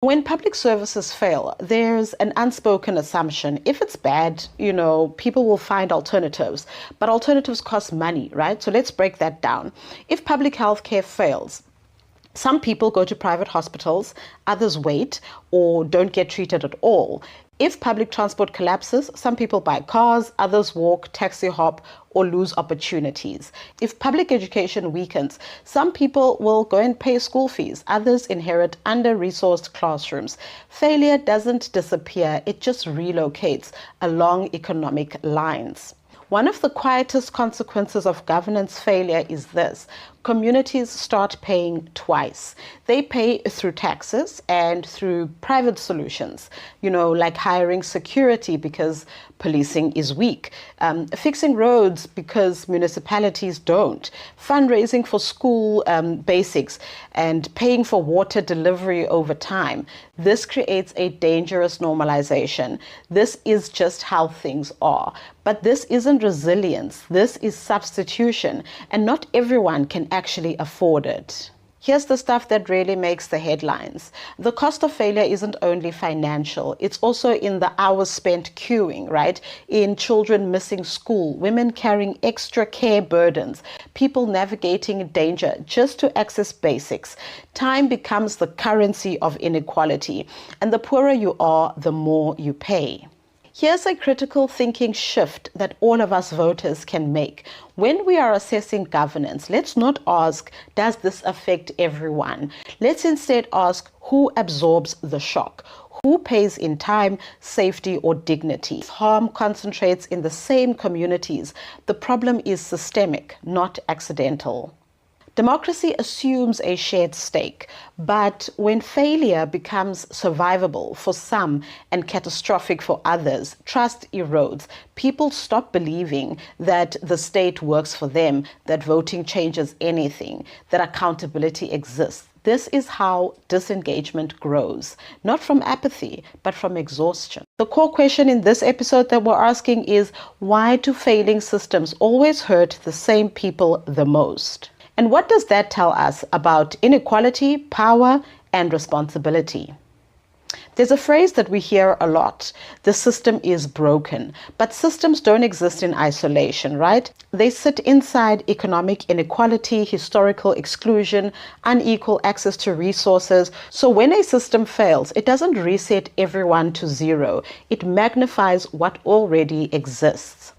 When public services fail, there's an unspoken assumption. If it's bad, people will find alternatives, but alternatives cost money, right? So let's break that down. If public health care fails, some people go to private hospitals, others wait or don't get treated at all. If public transport collapses, some people buy cars, others walk, taxi hop, or lose opportunities. If public education weakens, some people will go and pay school fees, others inherit under-resourced classrooms. Failure doesn't disappear, it just relocates along economic lines. One of the quietest consequences of governance failure is this. Communities start paying twice. They pay through taxes and through private solutions, like hiring security because policing is weak, fixing roads because municipalities don't, fundraising for school basics, and paying for water delivery over time. This creates a dangerous normalization. This is just how things are. But this isn't resilience. This is substitution, and not everyone can actually afford it. Here's the stuff that really makes the headlines. The cost of failure isn't only financial, it's also in the hours spent queuing, right? In children missing school, women carrying extra care burdens, people navigating danger just to access basics. Time becomes the currency of inequality, and the poorer you are, the more you pay. Here's a critical thinking shift that all of us voters can make. When we are assessing governance, let's not ask, does this affect everyone? Let's instead ask, who absorbs the shock? Who pays in time, safety, or dignity? Harm concentrates in the same communities. The problem is systemic, not accidental. Democracy assumes a shared stake, but when failure becomes survivable for some and catastrophic for others, trust erodes. People stop believing that the state works for them, that voting changes anything, that accountability exists. This is how disengagement grows, not from apathy, but from exhaustion. The core question in this episode that we're asking is, why do failing systems always hurt the same people the most? And what does that tell us about inequality, power, and responsibility? There's a phrase that we hear a lot: the system is broken. But systems don't exist in isolation, right? They sit inside economic inequality, historical exclusion, unequal access to resources. So when a system fails, it doesn't reset everyone to zero. It magnifies what already exists.